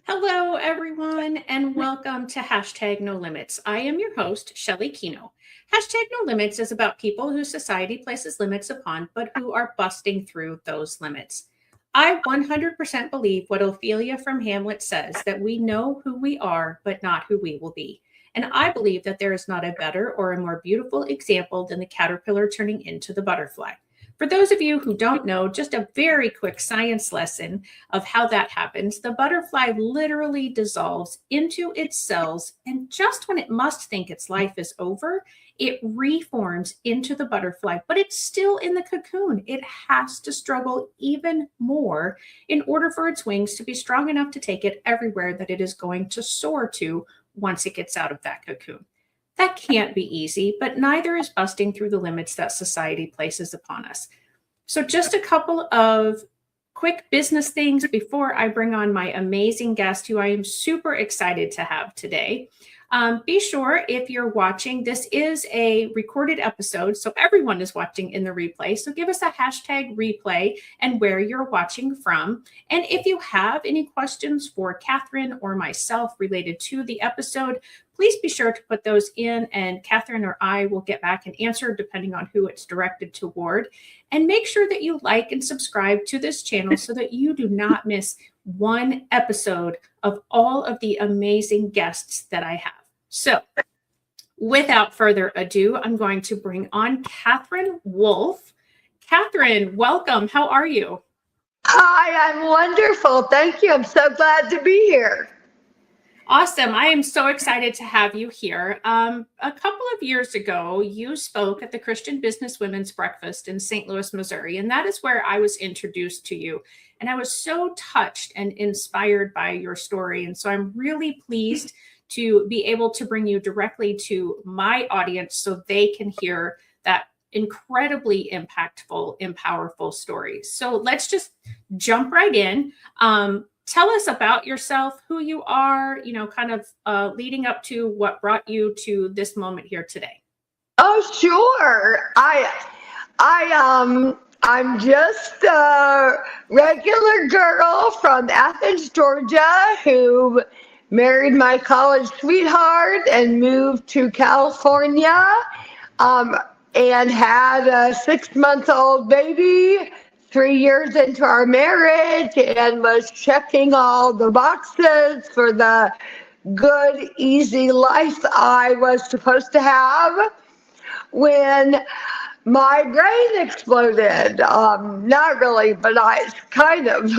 Hello, everyone, and welcome to Hashtag No Limits. I am your host, Shelley Kino. Hashtag No Limits is about people who society places limits upon, but who are busting through those limits. I 100% believe what Ophelia from Hamlet says, that we know who we are, but not who we will be. And I believe that there is not a better or a more beautiful example than the caterpillar turning into the butterfly. For those of you who don't know, just a very quick science lesson of how that happens. The butterfly literally dissolves into its cells, and just when it must think its life is over, it reforms into the butterfly, but it's still in the cocoon. It has to struggle even more in order for its wings to be strong enough to take it everywhere that it is going to soar to once it gets out of that cocoon. That can't be easy, but neither is busting through the limits that society places upon us. So just a couple of quick business things before I bring on my amazing guest, who I am super excited to have today. Be sure, if you're watching, this is a recorded episode, so everyone is watching in the replay. So give us a hashtag replay and where you're watching from. And if you have any questions for Katherine or myself related to the episode, please be sure to put those in, and Katherine or I will get back and answer depending on who it's directed toward. And make sure that you like and subscribe to this channel so that you do not miss one episode of all of the amazing guests that I have. So without further ado, I'm going to bring on Katherine Wolf. Katherine, welcome. How are you? Hi, I'm wonderful. Thank you. I'm so glad to be here. Awesome. I am so excited to have you here. A couple of years ago, you spoke at the Christian Business Women's Breakfast in St. Louis, Missouri, and that is where I was introduced to you. And I was so touched and inspired by your story. And so I'm really pleased to be able to bring you directly to my audience so they can hear that incredibly impactful and powerful story. So let's just jump right in. Tell us about yourself, who you are, kind of leading up to what brought you to this moment here today. Oh, sure. I'm just a regular girl from Athens, Georgia, who married my college sweetheart and moved to California, and had a 6-month-old baby 3 years into our marriage, and was checking all the boxes for the good, easy life I was supposed to have when my brain exploded. Not really, but I kind of.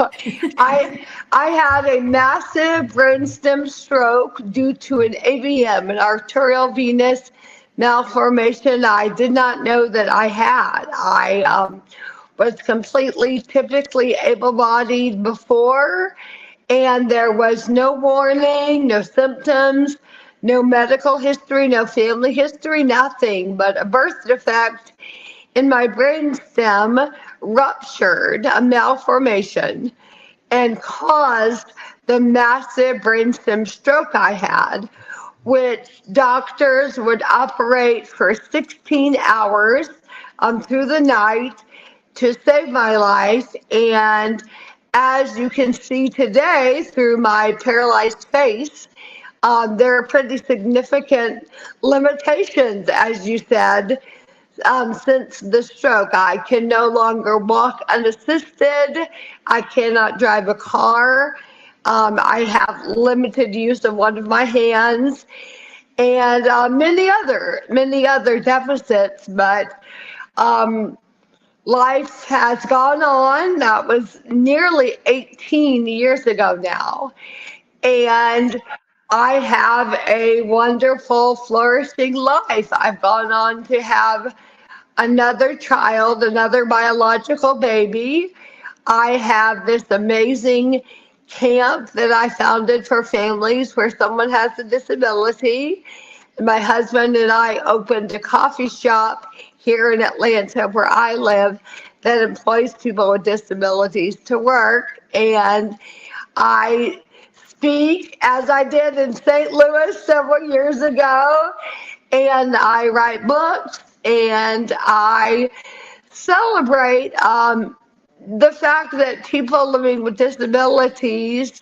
I had a massive brainstem stroke due to an AVM, an arterial venous malformation I did not know that I had. I was completely typically able-bodied before, and there was no warning, no symptoms, no medical history, no family history, nothing, but a birth defect in my brainstem ruptured, a malformation, and caused the massive brainstem stroke I had, which doctors would operate for 16 hours through the night to save my life. And as you can see today through my paralyzed face, there are pretty significant limitations, as you said, since the stroke. I can no longer walk unassisted. I cannot drive a car. I have limited use of one of my hands, and many other deficits. But life has gone on. That was nearly 18 years ago now. And I have a wonderful, flourishing life. I've gone on to have another child, another biological baby. I have this amazing camp that I founded for families where someone has a disability. My husband and I opened a coffee shop here in Atlanta, where I live, that employs people with disabilities to work. And I speak, as I did in St. Louis several years ago, and I write books, and I celebrate the fact that people living with disabilities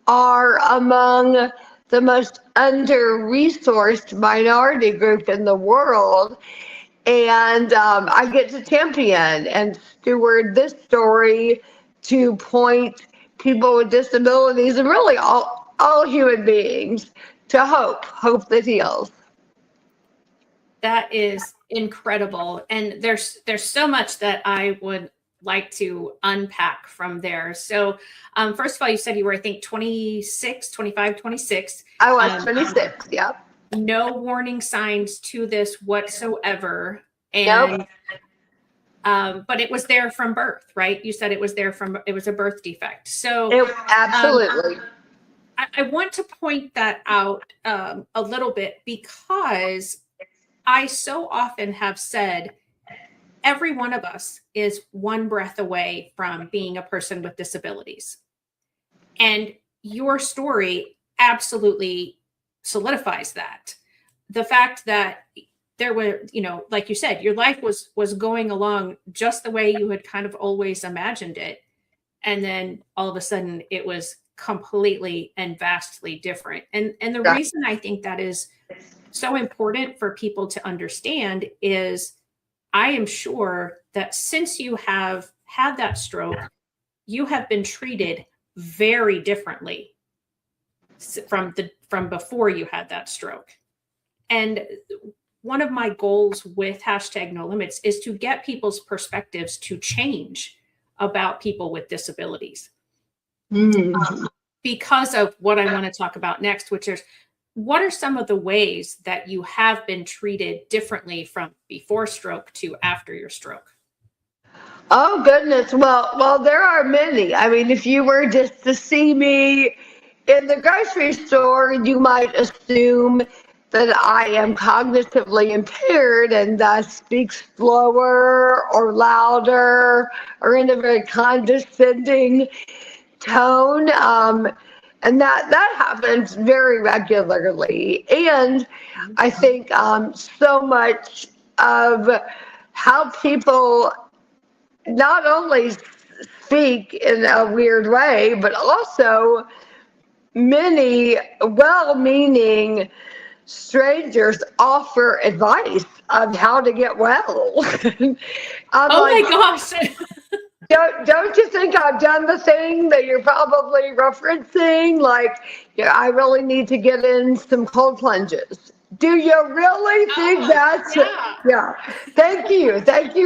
are among the most under-resourced minority group in the world. And I get to champion and steward this story to point people with disabilities and really all human beings to hope that heals. That is incredible. And there's so much that I would like to unpack from there. So first of all, you said you were, I think, 26, 25, 26. I was 26, yeah. No warning signs to this whatsoever. Nope. And but it was there from birth, right? You said it was a birth defect. So absolutely. I want to point that out a little bit, because I so often have said every one of us is one breath away from being a person with disabilities. And your story absolutely solidifies that. The fact that there were, like you said, your life was going along just the way you had kind of always imagined it. And then all of a sudden it was completely and vastly different. And the reason I think that is so important for people to understand is I am sure that since you have had that stroke, you have been treated very differently from before you had that stroke. And one of my goals with #NoLimits is to get people's perspectives to change about people with disabilities. Because of what I want to talk about next, which is what are some of the ways that you have been treated differently from before stroke to after your stroke? Oh, goodness. Well, there are many. I mean, if you were just to see me in the grocery store, you might assume that I am cognitively impaired and thus speak slower or louder or in a very condescending tone. And that happens very regularly. And I think so much of how people not only speak in a weird way, but also many well-meaning strangers offer advice on how to get well. My gosh. Don't you think I've done the thing that you're probably referencing? Like, I really need to get in some cold plunges. Do you really think that's? Yeah. Thank you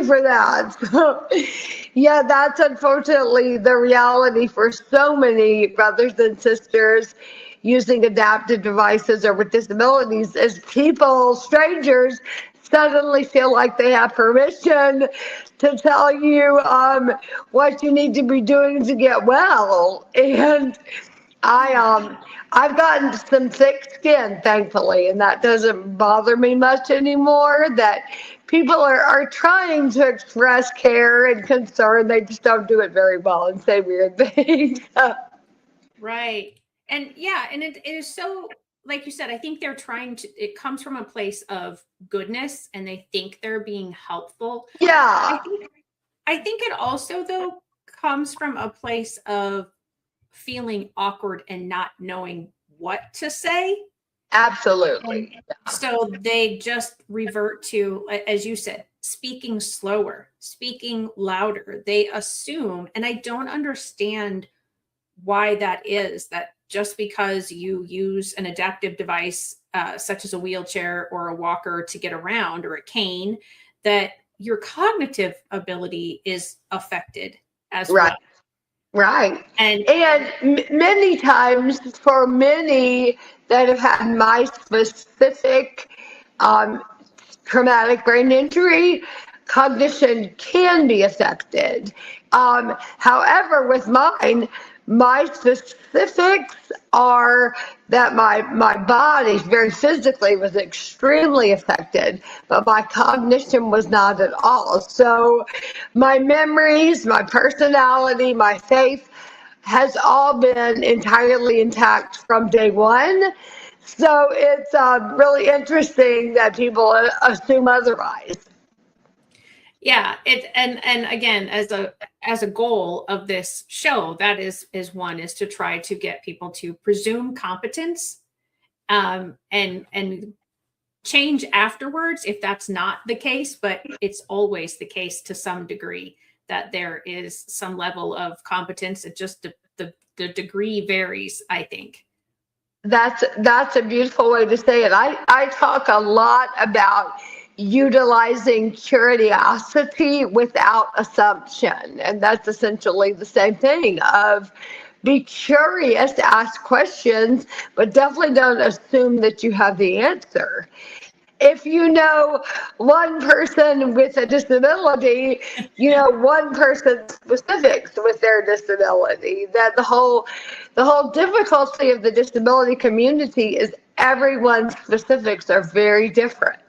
for that. Yeah, that's unfortunately the reality for so many brothers and sisters using adaptive devices or with disabilities, is strangers suddenly feel like they have permission to tell you what you need to be doing to get well. And I've gotten some thick skin, thankfully, and that doesn't bother me much anymore, that people are trying to express care and concern. They just don't do it very well and say weird things. Right. And yeah, and it is so, like you said, I think they're trying to, it comes from a place of goodness and they think they're being helpful. Yeah. I think it also, though, comes from a place of feeling awkward and not knowing what to say. Absolutely. So they just revert to, as you said, speaking slower, speaking louder. They assume, and I don't understand why that is, that just because you use an adaptive device such as a wheelchair or a walker to get around, or a cane, that your cognitive ability is affected as well. Right. And many times, for many that have had my specific traumatic brain injury, cognition can be affected. However, with mine, my specifics are that my body very physically was extremely affected, but my cognition was not at all. So my memories, my personality, my faith has all been entirely intact from day one. So it's really interesting that people assume otherwise. Yeah, and again, as a goal of this show, that is one is to try to get people to presume competence, and change afterwards if that's not the case, but it's always the case to some degree that there is some level of competence. It just the degree varies, I think. That's a beautiful way to say it. I talk a lot about utilizing curiosity without assumption. And that's essentially the same thing of be curious, ask questions, but definitely don't assume that you have the answer. If you know one person with a disability, you know one person's specifics with their disability. That the whole difficulty of the disability community is everyone's specifics are very different.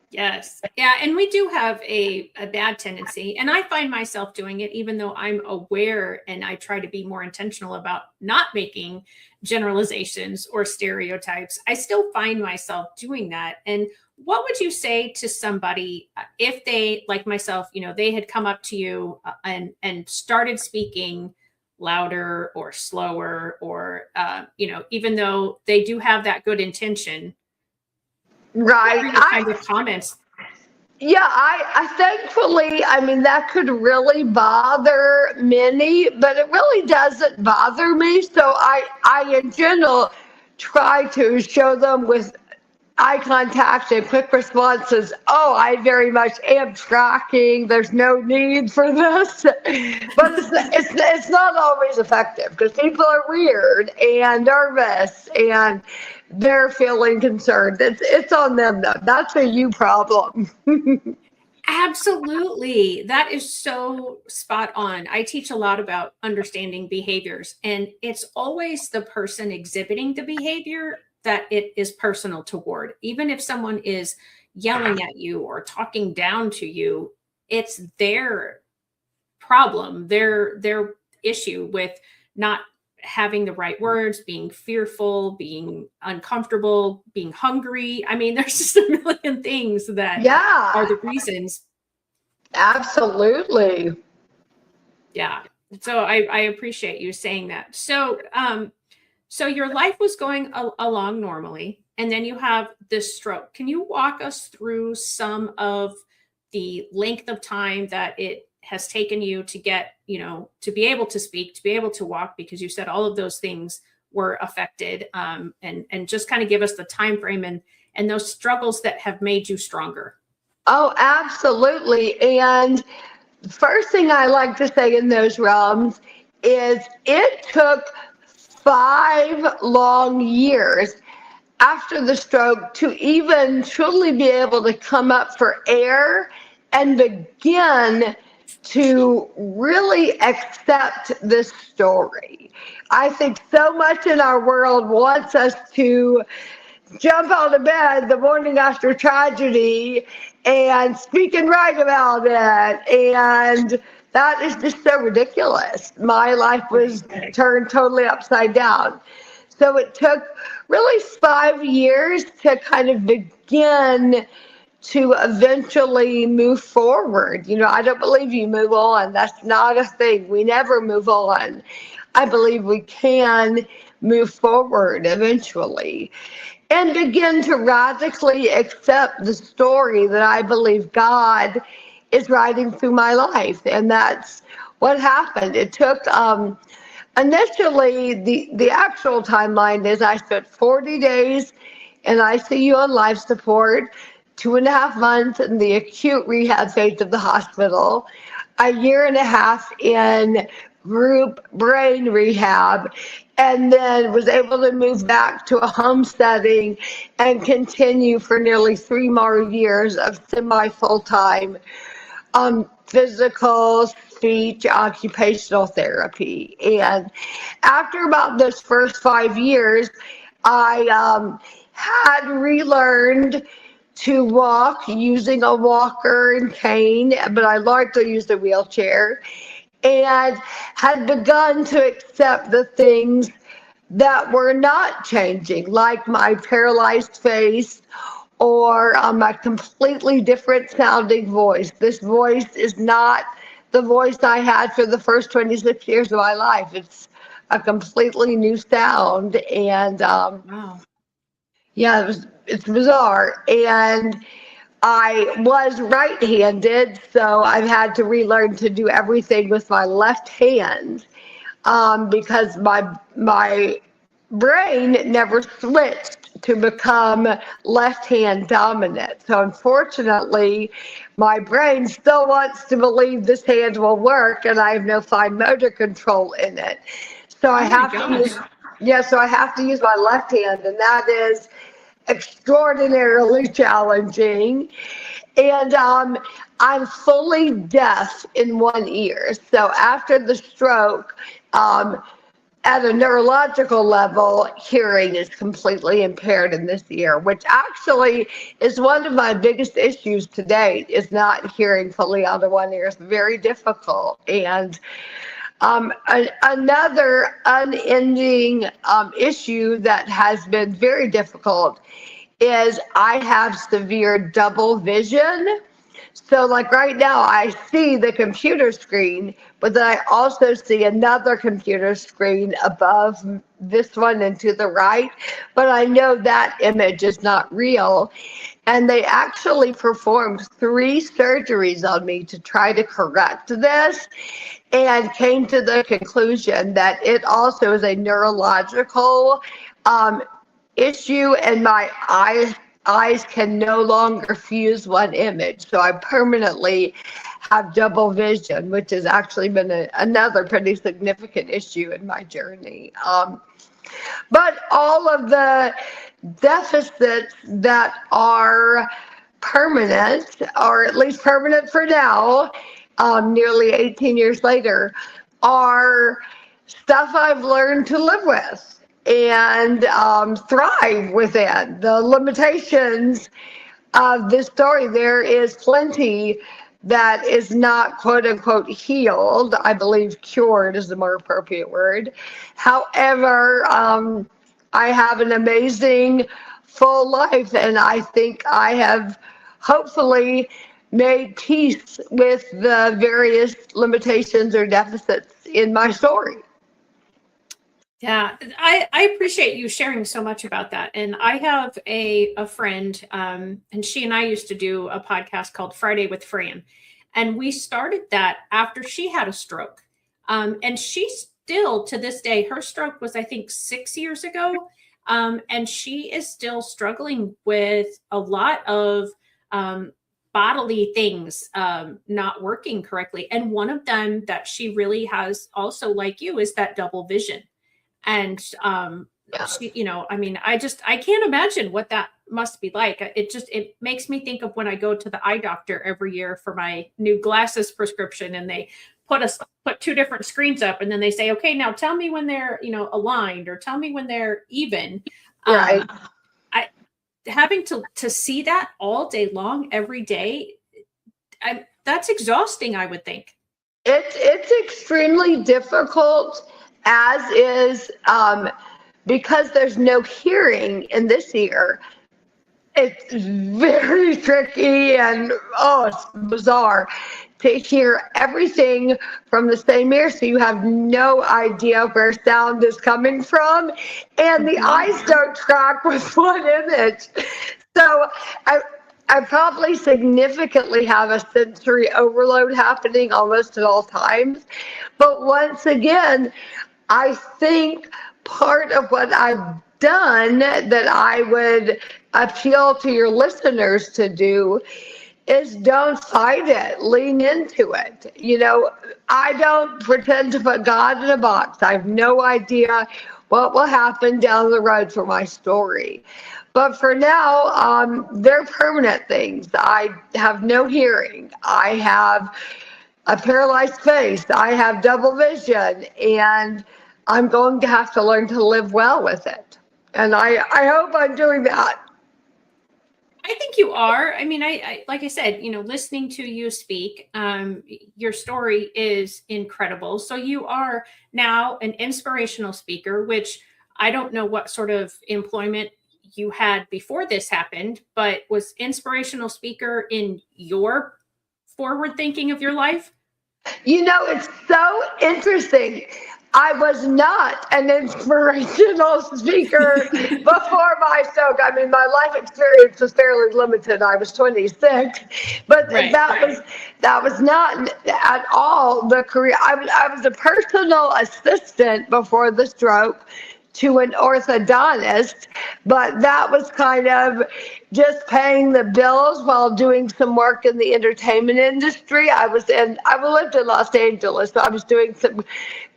Yes. Yeah. And we do have a bad tendency. And I find myself doing it, even though I'm aware and I try to be more intentional about not making generalizations or stereotypes. I still find myself doing that. And what would you say to somebody if they, like myself, they had come up to you and started speaking louder or slower, or, even though they do have that good intention? What Right. are your kind of comments? Yeah, I thankfully, I mean, that could really bother many, but it really doesn't bother me. So I in general try to show them with eye contact and quick responses. Oh, I very much am tracking. There's no need for this, but it's not always effective because people are weird and nervous and they're feeling concerned. It's on them though. That's a you problem. Absolutely. That is so spot on. I teach a lot about understanding behaviors, and it's always the person exhibiting the behavior that it is personal toward. Even if someone is yelling at you or talking down to you, it's their problem, their issue with not having the right words, being fearful, being uncomfortable, being hungry. I mean, there's just a million things that are Yeah, the reasons. absolutely. Yeah. So I appreciate you saying that. So your life was going along normally, and then you have this stroke. Can you walk us through some of the length of time that it has taken you to get, to be able to speak, to be able to walk, because you said all of those things were affected, and just kind of give us the time frame and those struggles that have made you stronger. Oh, absolutely. And the first thing I like to say in those realms is it took 5 long years after the stroke to even truly be able to come up for air and begin to really accept this story. I think so much in our world wants us to jump out of bed the morning after tragedy and speak and write about it. And that is just so ridiculous. My life was turned totally upside down. So it took really 5 years to kind of begin to eventually move forward. I don't believe you move on. That's not a thing. We never move on. I believe we can move forward eventually and begin to radically accept the story that I believe God is writing through my life. And that's what happened. It took initially the actual timeline is I spent 40 days in ICU on life support, 2.5 months in the acute rehab phase of the hospital, a year and a half in group brain rehab, and then was able to move back to a home setting and continue for nearly 3 more years of semi full-time physical, speech, occupational therapy. And after about those first 5 years, I had relearned to walk using a walker and cane, but I largely used a wheelchair, and had begun to accept the things that were not changing, like my paralyzed face or a completely different sounding voice. This voice is not the voice I had for the first 26 years of my life. It's a completely new sound, and Wow. yeah, it's bizarre. And I was right-handed, so I've had to relearn to do everything with my left hand, because my brain never switched to become left hand dominant. So unfortunately, my brain still wants to believe this hand will work, and I have no fine motor control in it. So I Oh my have to gosh. use, yeah, so I have to use my left hand, and that is extraordinarily challenging. And I'm fully deaf in one ear. So after the stroke, um, at a neurological level, hearing is completely impaired in this ear, which actually is one of my biggest issues to date, is not hearing fully out of one ear. It's very difficult. And another unending issue that has been very difficult is I have severe double vision. So, like right now, I see the computer screen, but then I also see another computer screen above this one and to the right. But I know that image is not real. And they actually performed 3 surgeries on me to try to correct this, and came to the conclusion that it also is a neurological um, issue, and my eyes can no longer fuse one image. So I permanently have double vision, which has actually been another pretty significant issue in my journey. But all of the deficits that are permanent, or at least permanent for now, nearly 18 years later, are stuff I've learned to live with and thrive within. The limitations of this story, there is plenty that is not quote unquote healed. I believe cured is the more appropriate word. However, I have an amazing full life, and I think I have hopefully made peace with the various limitations or deficits in my story. Yeah, I appreciate you sharing so much about that. And I have a friend, and she and I used to do a podcast called Friday with Fran. And we started that after she had a stroke. And she still, to this day, her stroke was, I think, 6 years ago. And she is still struggling with a lot of bodily things not working correctly. And one of them that she really has also, like you, is that double vision. And she, I mean, I can't imagine what that must be like. It makes me think of when I go to the eye doctor every year for my new glasses prescription, and they put 2 different screens up, and then they say, okay, now tell me when they're, aligned, or tell me when they're even. Right. I having to see that all day long, every day, that's exhausting, I would think. It's extremely difficult, as is because there's no hearing in this ear. It's very tricky, and it's bizarre to hear everything from the same ear, so you have no idea where sound is coming from, and the eyes don't track with one image. So I probably significantly have a sensory overload happening almost at all times. But once again, I think part of what I've done that I would appeal to your listeners to do is don't fight it, lean into it. I don't pretend to put God in a box. I have no idea what will happen down the road for my story. But for now, they're permanent things. I have no hearing. I have a paralyzed face. I have double vision, and I'm going to have to learn to live well with it. And I hope I'm doing that. I think you are. I mean, I like I said, listening to you speak, your story is incredible. So you are now an inspirational speaker, which I don't know what sort of employment you had before this happened, but was inspirational speaker in your forward thinking of your life? It's so interesting. I was not an inspirational speaker before my stroke. I mean, my life experience was fairly limited. I was 26, but Right. that was not at all the career. I was a personal assistant before the stroke to an orthodontist, but that was kind of just paying the bills while doing some work in the entertainment industry. I lived in Los Angeles, so I was doing some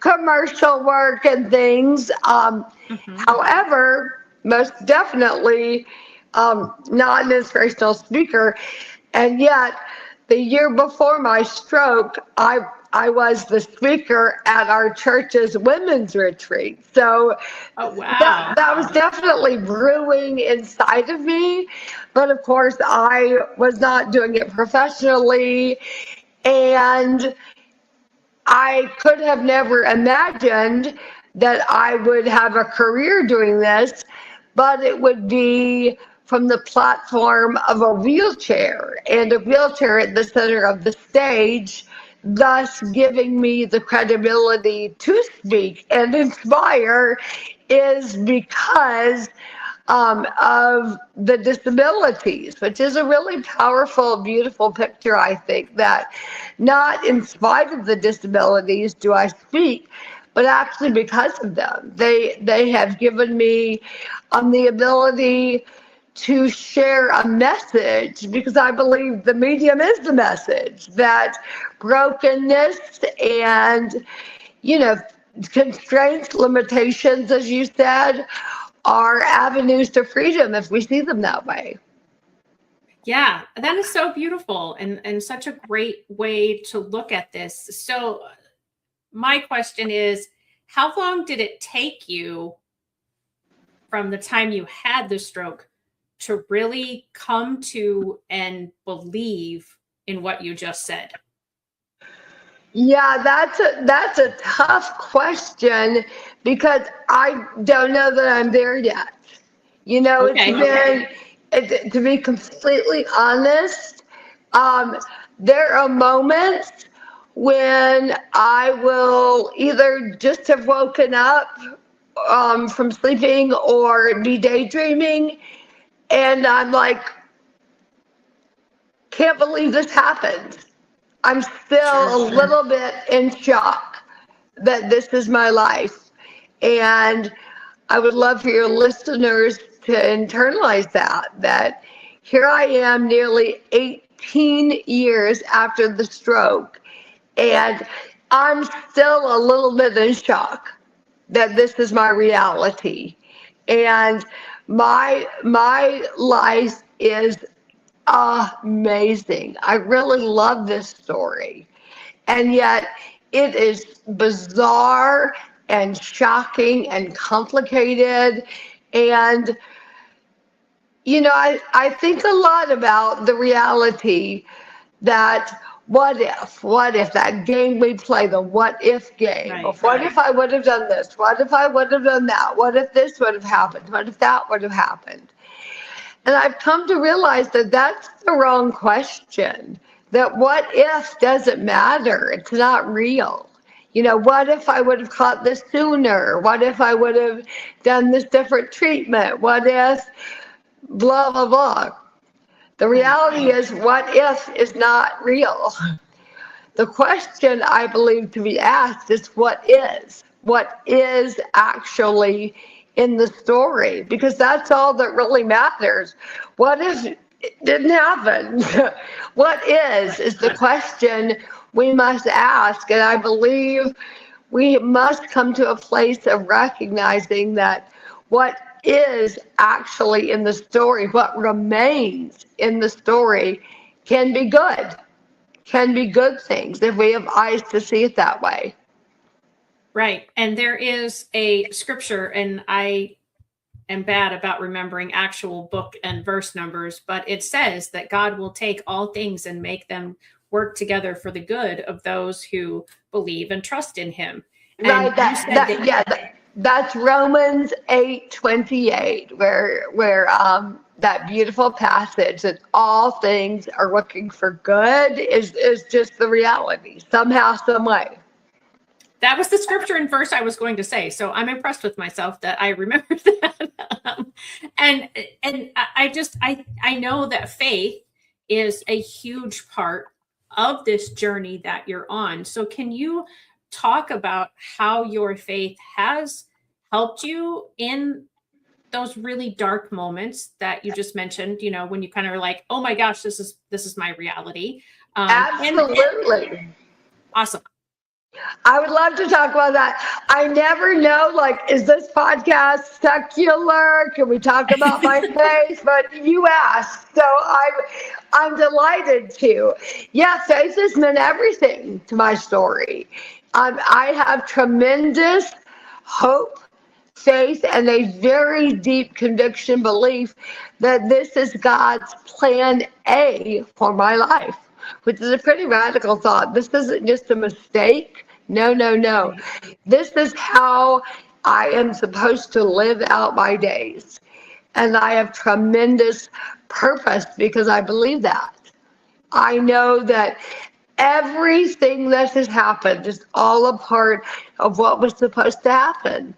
commercial work and things. However, most definitely not an inspirational speaker. And yet, the year before my stroke, I was the speaker at our church's women's retreat. So oh, wow. that was definitely brewing inside of me. But of course, I was not doing it professionally. And I could have never imagined that I would have a career doing this, but it would be from the platform of a wheelchair, and a wheelchair at the center of the stage, thus giving me the credibility to speak and inspire, is because of the disabilities, which is a really powerful, beautiful picture, I think, that not in spite of the disabilities do I speak, but actually because of them. They have given me the ability to share a message, because I believe the medium is the message, that brokenness and, constraints, limitations, as you said, are avenues to freedom if we see them that way. Yeah, that is so beautiful and such a great way to look at this. So my question is, how long did it take you from the time you had the stroke to really come to and believe in what you just said? Yeah, that's a tough question, because I don't know that I'm there yet. Okay. To be completely honest, there are moments when I will either just have woken up from sleeping or be daydreaming, and I'm like, can't believe this happened. I'm still a little bit in shock that this is my life. And I would love for your listeners to internalize that here I am nearly 18 years after the stroke, and I'm still a little bit in shock that this is my reality. And my life is amazing. I really love this story. And yet it is bizarre and shocking and complicated. And, I think a lot about the reality that what if that game we play, the what if game, Right. of what if I would have done this? What if I would have done that? What if this would have happened? What if that would have happened? And I've come to realize that that's the wrong question, that what if doesn't matter. It's not real. What if I would have caught this sooner? What if I would have done this different treatment? What if blah, blah, blah. The reality is, what if is not real. The question I believe to be asked is, what is? What is actually in the story? Because that's all that really matters. What if it didn't happen? What is the question we must ask. And I believe we must come to a place of recognizing that what is actually in the story, what remains in the story, can be good things if we have eyes to see it that way. Right. And there is a scripture, and I am bad about remembering actual book and verse numbers, but it says that God will take all things and make them work together for the good of those who believe and trust in him. And Right. That's Romans 8:28, where that beautiful passage that all things are working for good is just the reality somehow, some way. That was the scripture and verse I was going to say. So I'm impressed with myself that I remembered that. And I know that faith is a huge part of this journey that you're on. So can you talk about how your faith has helped you in those really dark moments that you just mentioned, when you kind of are like, oh my gosh, this is my reality. Absolutely. Awesome. I would love to talk about that. I never know, like, is this podcast secular? Can we talk about my faith? But you asked, so I'm delighted to. Yeah, faith has meant everything to my story. I have tremendous hope, faith, and a very deep conviction belief that this is God's plan A for my life, which is a pretty radical thought. This isn't just a mistake. No, no, no. This is how I am supposed to live out my days. And I have tremendous purpose because I believe that. I know that everything that has happened is all a part of what was supposed to happen.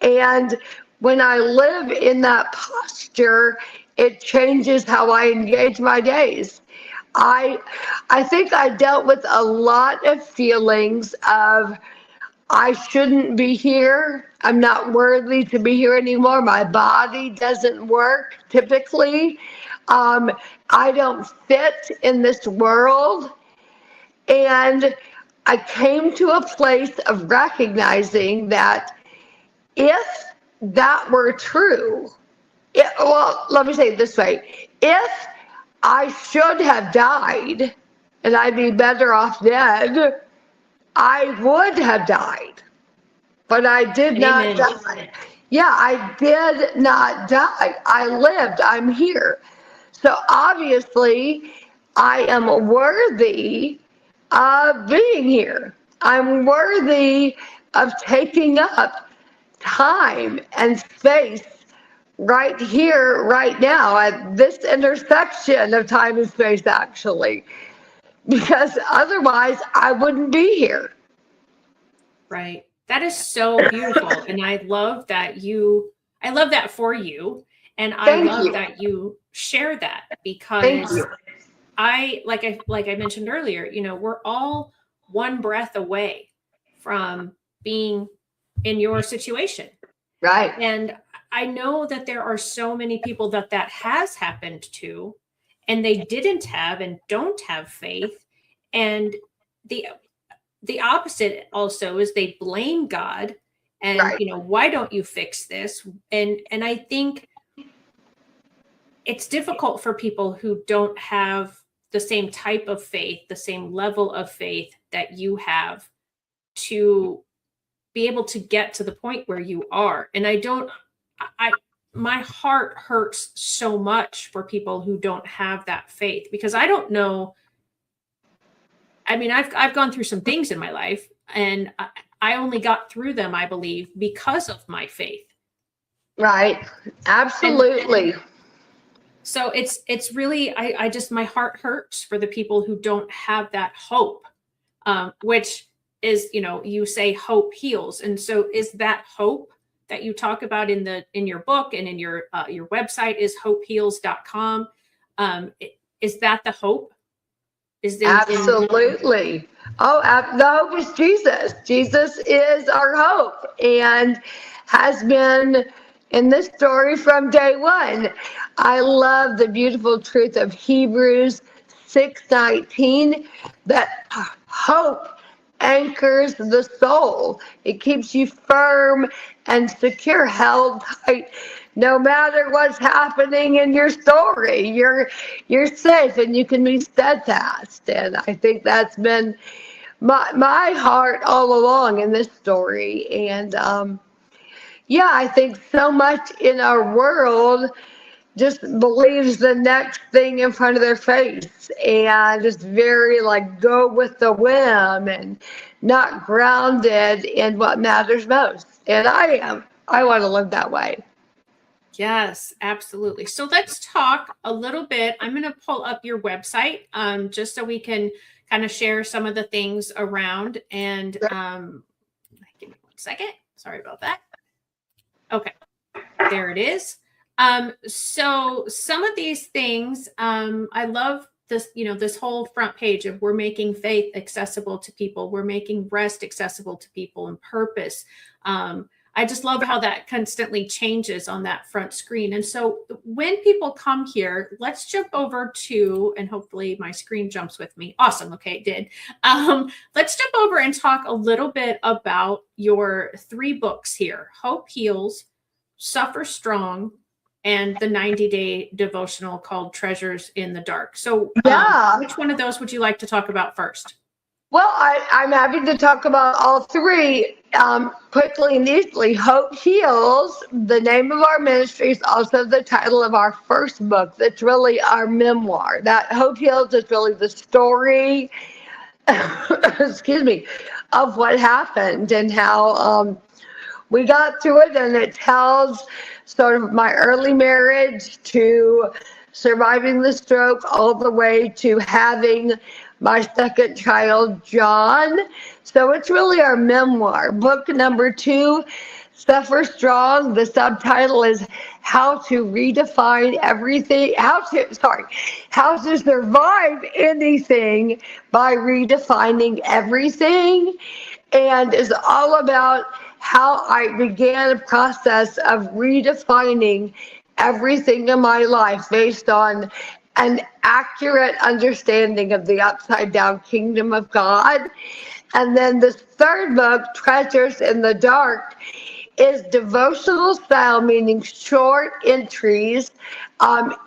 And when I live in that posture, it changes how I engage my days. I think I dealt with a lot of feelings of I shouldn't be here. I'm not worthy to be here anymore. My body doesn't work typically. I don't fit in this world. And I came to a place of recognizing that if that were true, well, let me say it this way. If I should have died and I'd be better off dead, I would have died. But I did Amen. not die. Yeah, I did not die. I lived. I'm here. So obviously, I am worthy of being here. I'm worthy of taking up time and space right here, right now, at this intersection of time and space, actually, because otherwise I wouldn't be here. Right. That is so beautiful. And I love that for you. And I love that you share that because like I mentioned earlier, we're all one breath away from being in your situation. Right. And I know that there are so many people that has happened to, and they didn't have and don't have faith. And the opposite also is they blame God and, why don't you fix this? And I think it's difficult for people who don't have the same type of faith, the same level of faith that you have to be able to get to the point where you are. And my heart hurts so much for people who don't have that faith because I don't know. I mean, I've gone through some things in my life and I only got through them, I believe, because of my faith. Right. Absolutely. And so it's really, I just, my heart hurts for the people who don't have that hope, which is, you say hope heals. And so is that hope that you talk about in your book and in your website is hopeheals.com. Is that the hope? Absolutely. The hope is Jesus. Jesus is our hope and has been in this story from day one. I love the beautiful truth of Hebrews 6:19 that hope anchors the soul. It keeps you firm and secure, held tight. No matter what's happening in your story, you're safe and you can be steadfast. And I think that's been my heart all along in this story. And I think so much in our world just believes the next thing in front of their face and just very like go with the whim and not grounded in what matters most. And I am. I want to live that way. Yes, absolutely. So let's talk a little bit. I'm going to pull up your website just so we can kind of share some of the things around. And give me 1 second. Sorry about that. Okay, there it is. So some of these things, I love this, this whole front page of we're making faith accessible to people. We're making rest accessible to people and purpose. I just love how that constantly changes on that front screen. And so when people come here, let's jump over to, and hopefully my screen jumps with me. Awesome. Okay, it did. Let's jump over and talk a little bit about your 3 books here: Hope Heals, Suffer Strong, and the 90-day devotional called Treasures in the Dark. So which one of those would you like to talk about first? Well, I'm happy to talk about all 3 quickly and easily. Hope Heals, the name of our ministry, is also the title of our first book. That's really our memoir. That Hope Heals is really the story, excuse me, of what happened and how we got through it. And it tells sort of my early marriage to surviving the stroke all the way to having my second child, John. So it's really our memoir. Book number 2, Suffer Strong. The subtitle is How to Redefine Everything, how to survive anything by redefining everything. And is all about how I began a process of redefining everything in my life based on an accurate understanding of the upside down kingdom of God. And then the 3rd book, Treasures in the Dark, is devotional style, meaning short entries,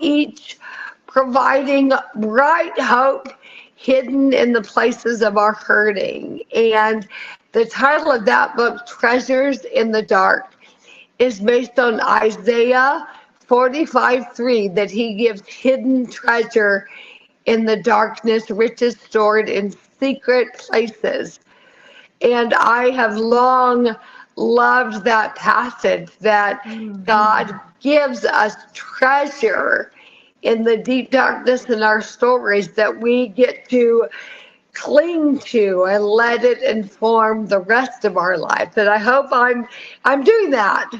each providing bright hope hidden in the places of our hurting. And the title of that book, Treasures in the Dark, is based on Isaiah 45:3, that he gives hidden treasure in the darkness, riches stored in secret places. And I have long loved that passage, that God gives us treasure in the deep darkness in our stories that we get to cling to and let it inform the rest of our life. And I hope I'm doing that.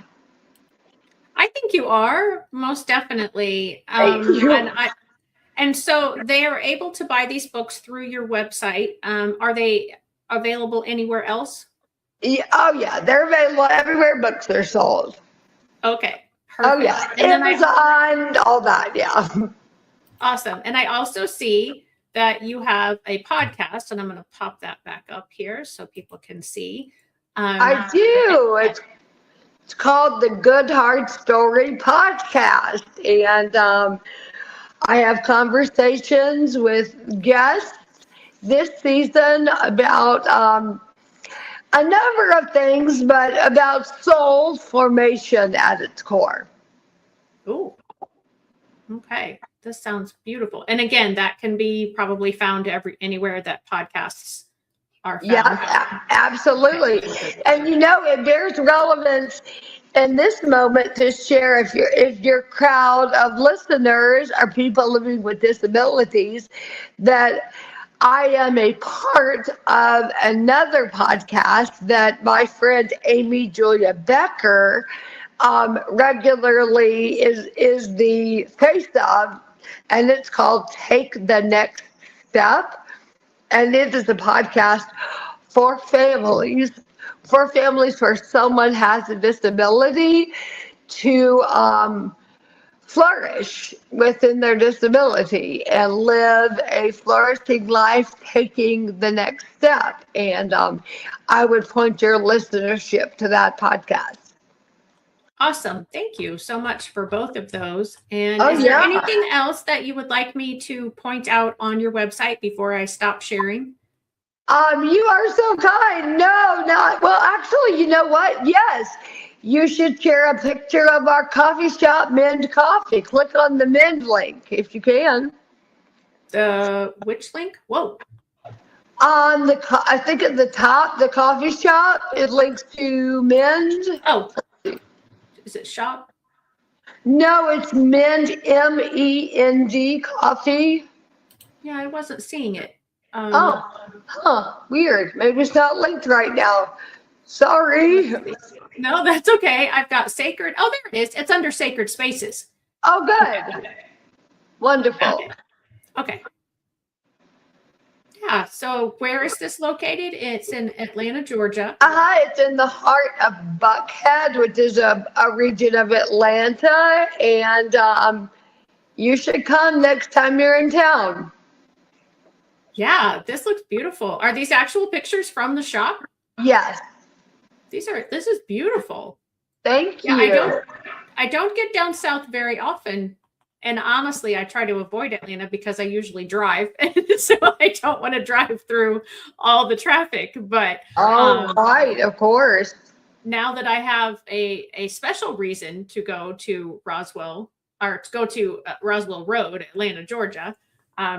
I think you are, most definitely. And so they are able to buy these books through your website. Are they available anywhere else? Yeah, they're available everywhere books are sold. Okay, perfect. Oh yeah, Amazon, all that, yeah. Awesome. And I also see that you have a podcast, and I'm going to pop that back up here so people can see. I do. It's called the Good Hard Story Podcast. And I have conversations with guests this season about a number of things, but about soul formation at its core. Ooh, okay. This sounds beautiful. And again, that can be probably found anywhere that podcasts are found. Yeah, absolutely. And it bears relevance in this moment to share if your crowd of listeners are people living with disabilities, that I am a part of another podcast that my friend Amy Julia Becker regularly is the face of, and it's called Take the Next Step. And it is a podcast for families where someone has a disability to flourish within their disability and live a flourishing life, taking the next step. And I would point your listenership to that podcast. Awesome. Thank you so much for both of those. And is there anything else that you would like me to point out on your website before I stop sharing? You are so kind. No, not well. Actually, you know what? Yes, you should share a picture of our coffee shop, Mend Coffee. Click on the Mend link if you can. The which link? Whoa. I think at the top, the coffee shop, it links to Mend. Oh, is it shop? No, it's Mend, MEND coffee. Yeah, I wasn't seeing it. Weird. Maybe it's not linked right now. Sorry. No, that's okay. I've got sacred. Oh, there it is. It's under sacred spaces. Oh, good. Wonderful. Okay. Yeah. So where is this located? It's in Atlanta, Georgia. It's in the heart of Buckhead, which is a region of Atlanta. And you should come next time you're in town. Yeah, this looks beautiful. Are these actual pictures from the shop? Yes. This is beautiful. Thank you. Yeah, I don't get down south very often. And honestly, I try to avoid Atlanta because I usually drive. So I don't want to drive through all the traffic. But right, of course. Now that I have a special reason to go to Roswell Roswell Road, Atlanta, Georgia.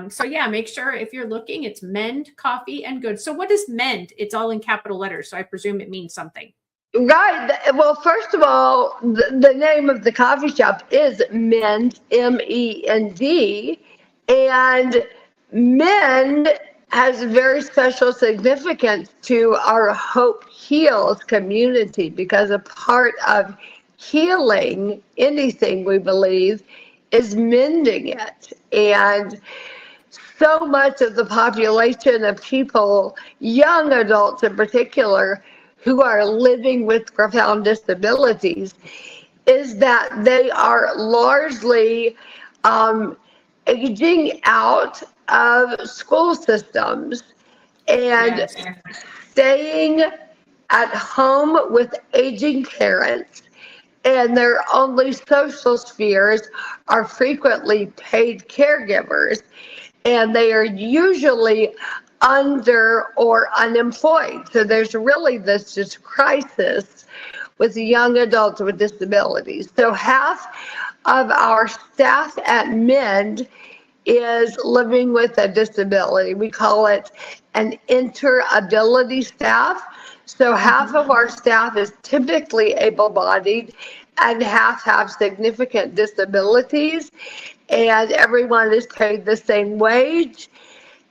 So yeah, make sure if you're looking, it's Mend Coffee and Goods. So what is Mend? It's all in capital letters. So I presume it means something. Right. Well, first of all, the name of the coffee shop is Mend, MEND, and Mend has very special significance to our Hope Heals community, because a part of healing anything, we believe, is mending it. And so much of the population of people, young adults in particular, who are living with profound disabilities, is that they are largely aging out of school systems and staying at home with aging parents, and their only social spheres are frequently paid caregivers, and they are usually under or unemployed. So there's really this crisis with young adults with disabilities. So half of our staff at Mend is living with a disability. We call it an interability staff. So half of our staff is typically able-bodied and half have significant disabilities, and everyone is paid the same wage.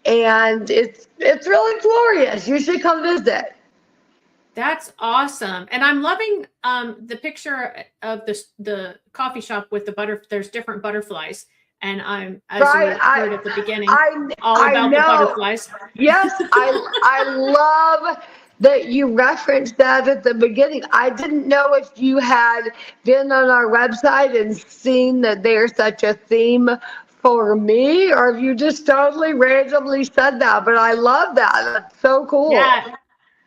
And it's really glorious. You should come visit. That's awesome. And I'm loving the picture of the coffee shop with there's different butterflies. And I'm, as you heard at the beginning, all about the butterflies. Yes, I love that you referenced that at the beginning. I didn't know if you had been on our website and seen that there's such a theme for me, or if you just totally randomly said that, but I love that. That's so cool. Yeah,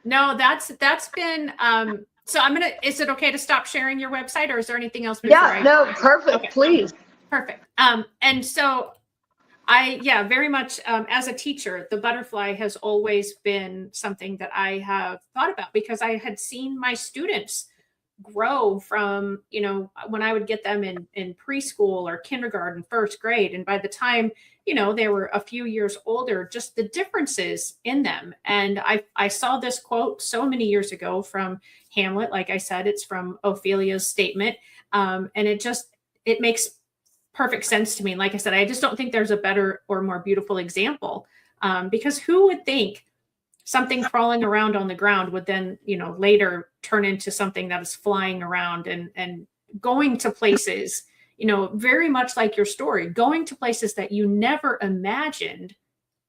no, that's been, so is it okay to stop sharing your website, or is there anything else? Perfect. Okay. Please. Perfect. And so very much, as a teacher, the butterfly has always been something that I have thought about, because I had seen my students grow from, when I would get them in preschool or kindergarten, first grade. And by the time, they were a few years older, just the differences in them. And I saw this quote so many years ago from Hamlet. Like I said, it's from Ophelia's statement. And it makes perfect sense to me. Like I said, I just don't think there's a better or more beautiful example, because who would think something crawling around on the ground would then, later turn into something that is flying around and going to places, very much like your story, going to places that you never imagined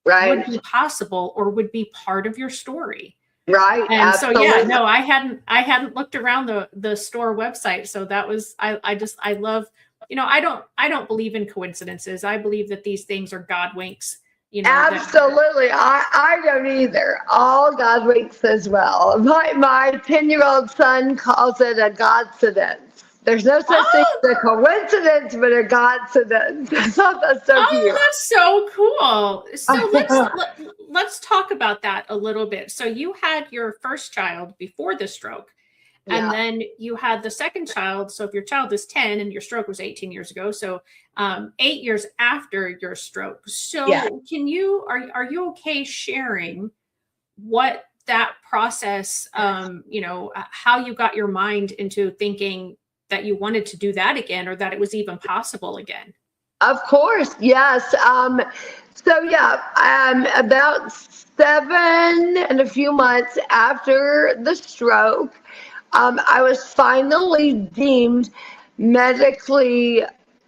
would be possible or would be part of your story. Right. And absolutely. So, no, I hadn't looked around the store website. So that was, I love, I don't believe in coincidences. I believe that these things are God winks. Absolutely. I don't either. All God winks as well. My 10-year-old son calls it a Godcidence. There's no such thing as a coincidence, but a Godcidence. I thought that's so cute. That's so cool. So let's talk about that a little bit. So you had your first child before the stroke. And then you had the second child. So if your child is 10 and your stroke was 18 years ago, so 8 years after your stroke. So are you okay sharing what that process, how you got your mind into thinking that you wanted to do that again, or that it was even possible again. Of course, yes. So yeah, about 7 and a few months after the stroke, I was finally deemed medically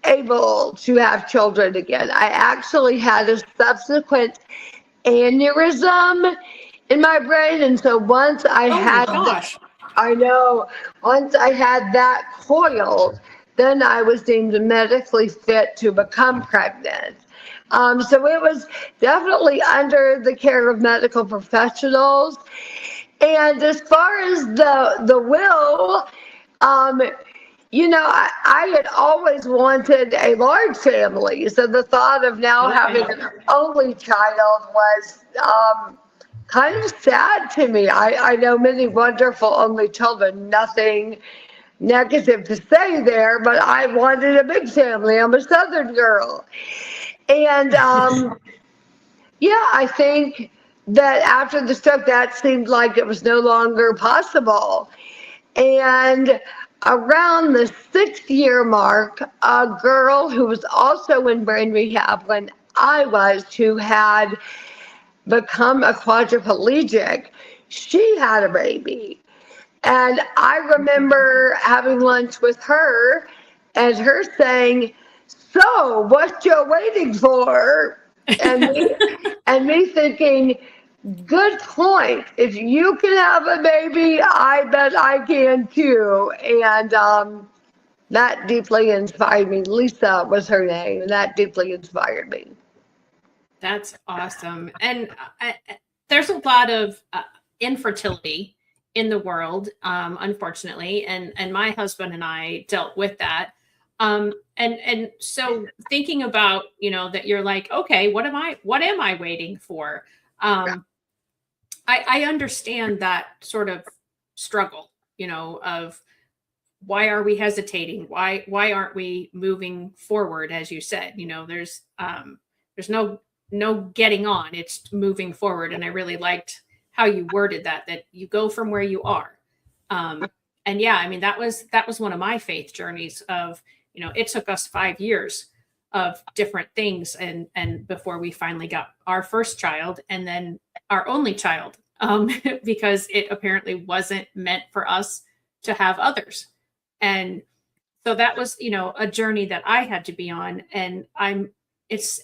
able to have children again. I actually had a subsequent aneurysm in my brain, and so once I had, I know, once I had that coiled, then I was deemed medically fit to become pregnant. So it was definitely under the care of medical professionals. And as far as the will, I had always wanted a large family. So the thought of now having an only child was kind of sad to me. I know many wonderful only children, nothing negative to say there, but I wanted a big family. I'm a Southern girl. And I think that after the stroke, that seemed like it was no longer possible. And around the 6-year mark, a girl who was also in brain rehab when I was, who had become a quadriplegic, she had a baby. And I remember having lunch with her and her saying, "So, what you waiting for?" And me thinking, good point. If you can have a baby, I bet I can too. And that deeply inspired me. Lisa was her name, and that deeply inspired me. That's awesome. And there's a lot of infertility in the world, unfortunately, and my husband and I dealt with that. And so thinking about, that you're like, okay, what am I waiting for? I understand that sort of struggle, of why are we hesitating? Why aren't we moving forward? As you said, there's no getting on, it's moving forward. And I really liked how you worded that you go from where you are. And yeah, I mean, that was one of my faith journeys of, it took us 5 years of different things and before we finally got our first child and then our only child, because it apparently wasn't meant for us to have others. And so that was, a journey that I had to be on. And it's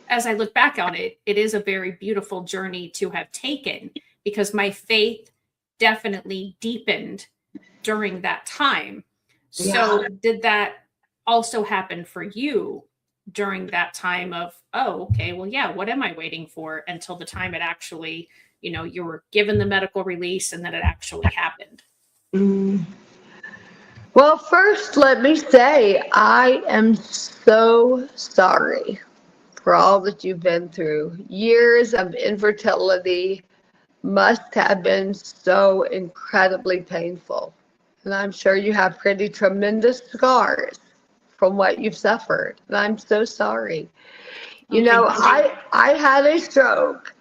as I look back on it, it is a very beautiful journey to have taken, because my faith definitely deepened during that time. Yeah. So did that also happen for you during that time of, oh, okay, well, yeah, what am I waiting for, until the time it actually, you were given the medical release and then it actually happened? Well, first, let me say, I am so sorry for all that you've been through. Years of infertility must have been so incredibly painful. And I'm sure you have pretty tremendous scars from what you've suffered. And I'm so sorry. I had a stroke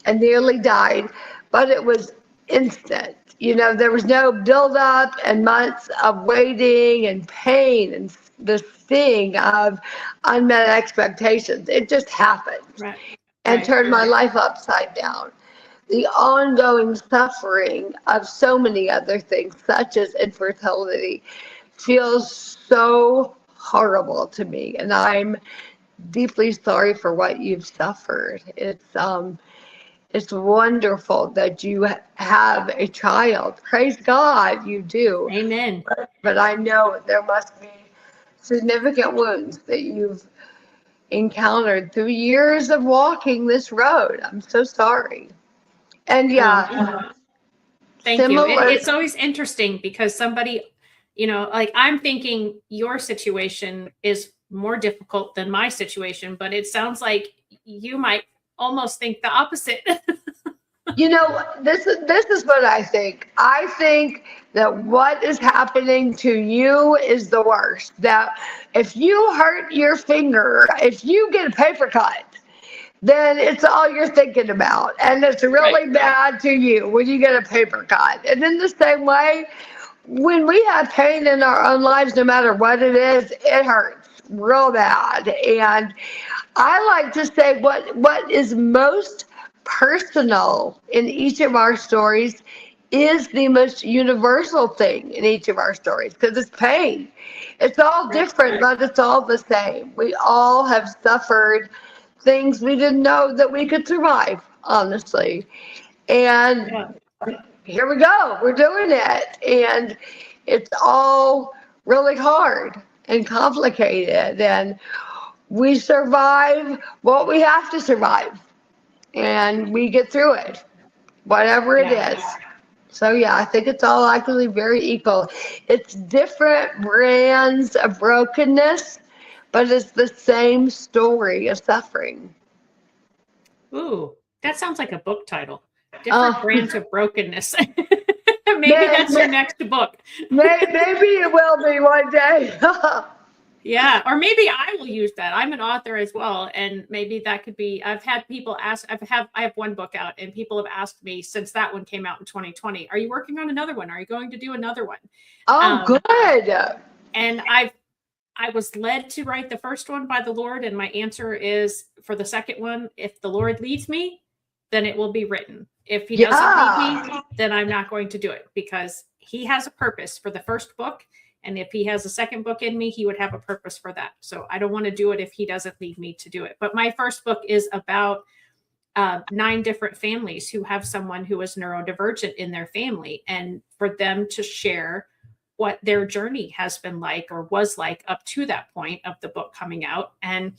and nearly died, but it was instant. There was no buildup and months of waiting and pain and the sting of unmet expectations. It just happened and turned my life upside down. The ongoing suffering of so many other things, such as infertility, feels so horrible to me. And I'm deeply sorry for what you've suffered. It's wonderful that you have a child. Praise God, you do. Amen. But I know there must be significant wounds that you've encountered through years of walking this road. I'm so sorry. And thank you. It's always interesting because somebody, I'm thinking your situation is more difficult than my situation, but it sounds like you might almost think the opposite. This is what I think. I think that what is happening to you is the worst. That if you hurt your finger, if you get a paper cut, then it's all you're thinking about. And it's Right. really bad to you when you get a paper cut. And in the same way, when we have pain in our own lives, no matter what it is, it hurts real bad. And I like to say what is most personal in each of our stories is the most universal thing in each of our stories because it's pain. It's all Right. different, but it's all the same. We all have suffered things we didn't know that we could survive, honestly. And Yeah. here we go, we're doing it. And it's all really hard and complicated. And we survive what we have to survive and we get through it, whatever it Yeah. is. So yeah, I think it's all actually very equal. It's different brands of brokenness, but it's the same story of suffering. Ooh, that sounds like a book title. Uh, Different brands of brokenness. Maybe may, that's your next book. maybe it will be one day. Yeah, or maybe I will use that. I'm an author as well, and maybe that could be. I've had people ask. I have one book out, and people have asked me since that one came out in 2020. Are you working on another one? Are you going to do another one? Oh, Um, good. and I was led to write the first one by the Lord, and my answer is for the second one, if the Lord leads me, then it will be written. If he doesn't lead me, Yeah. then I'm not going to do it because he has a purpose for the first book. And if he has a second book in me, he would have a purpose for that. So I don't want to do it if he doesn't lead me to do it. But my first book is about 9 different families who have someone who is neurodivergent in their family, and for them to share what their journey has been like or was like up to that point of the book coming out. And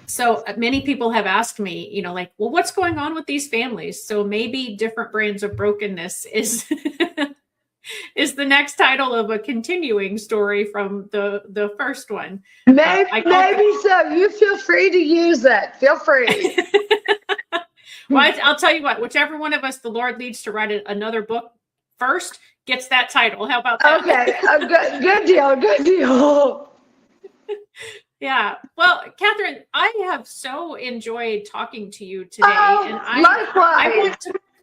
so many people have asked me, like, well, what's going on with these families? So maybe different brands of brokenness is is the next title of a continuing story from the first one. Maybe so. You feel free to use it. Feel free. Well, I'll tell you what, whichever one of us the Lord leads to write another book first gets that title. How about that? Okay, good deal, good deal. Yeah. Well, Katherine, I have so enjoyed talking to you today. And Likewise.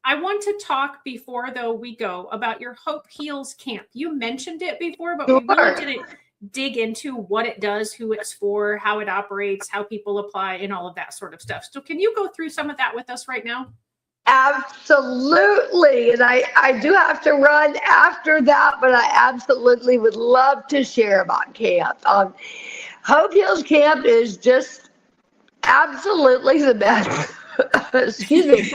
I want to talk before, though, we go about your Hope Heals camp. You mentioned it before, but we really didn't dig into what it does, who it's for, how it operates, how people apply, and all of that sort of stuff. So can you go through some of that with us right now? Absolutely. And I do have to run after that, but I absolutely would love to share about camp. Hope Heals Camp is just absolutely the best. Excuse me.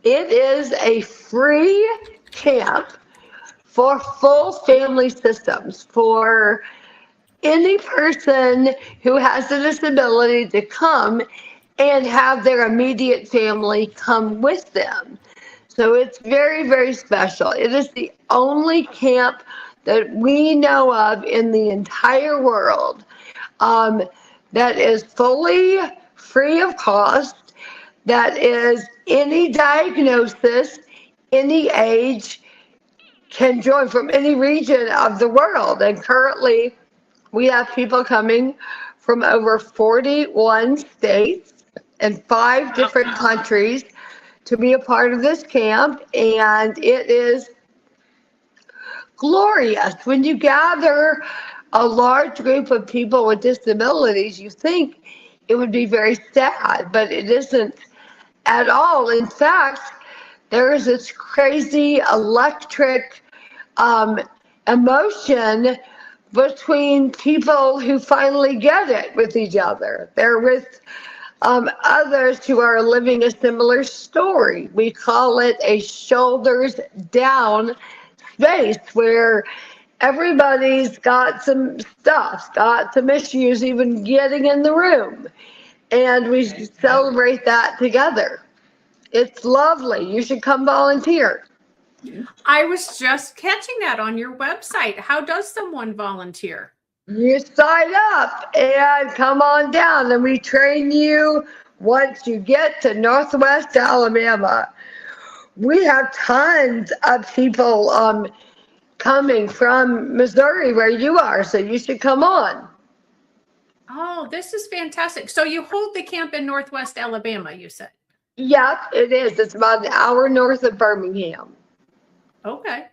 It is a free camp for full family systems for any person who has a disability to come and have their immediate family come with them. So it's very, very special. It is the only camp that we know of in the entire world that is fully free of cost, that is any diagnosis, any age can join from any region of the world. And currently we have people coming from over 41 states and 5 different countries to be a part of this camp. And it is glorious. When you gather a large group of people with disabilities, you think it would be very sad, but it isn't at all. In fact, there is this crazy electric emotion between people who finally get it with each other. They're with others who are living a similar story. We call it a shoulders down space where everybody's got some stuff, got some issues even getting in the room. And we celebrate that together. It's lovely. You should come volunteer. I was just catching that on your website. How does someone volunteer? You sign up and come on down, and we train you once you get to Northwest Alabama. We have tons of people coming from Missouri, where you are, so you should come on. Oh, this is fantastic. So you hold the camp in Northwest Alabama, you said? Yep, it is. It's about an hour north of Birmingham. Okay.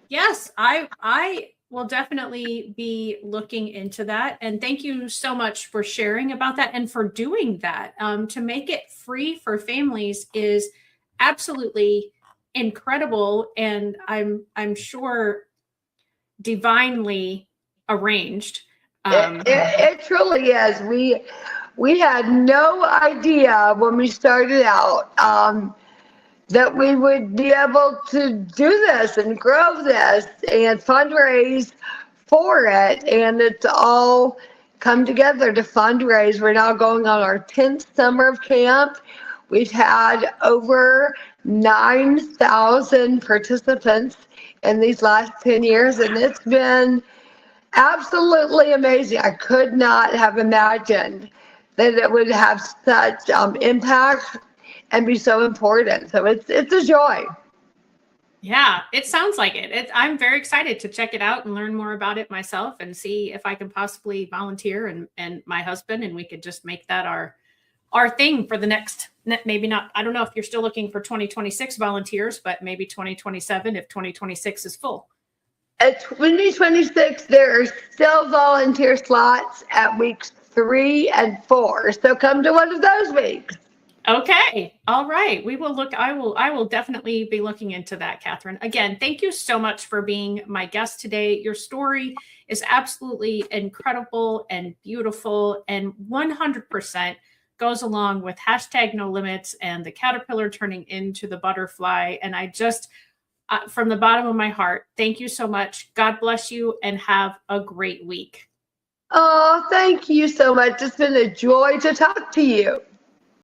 Yes, I will definitely be looking into that. And thank you so much for sharing about that and for doing that. To make it free for families is absolutely incredible, and I'm sure divinely arranged. It truly is. We had no idea when we started out that we would be able to do this and grow this and fundraise for it. And it's all come together to fundraise. We're now going on our 10th summer of camp. We've had over 9,000 participants in these last 10 years, and it's been absolutely amazing. I could not have imagined that it would have such impact and be so important. So it's a joy. Yeah, it sounds like it. I'm very excited to check it out and learn more about it myself and see if I can possibly volunteer and my husband, and we could just make that our thing for the next, maybe not, I don't know if you're still looking for 2026 volunteers, but maybe 2027 if 2026 is full. At 2026, there are still volunteer slots at weeks 3 and 4. So come to one of those weeks. Okay. All right. We will look. I will definitely be looking into that, Katherine. Again, thank you so much for being my guest today. Your story is absolutely incredible and beautiful, and 100% goes along with #NoLimits and the caterpillar turning into the butterfly. And I just, from the bottom of my heart, thank you so much. God bless you and have a great week. Oh, thank you so much. It's been a joy to talk to you.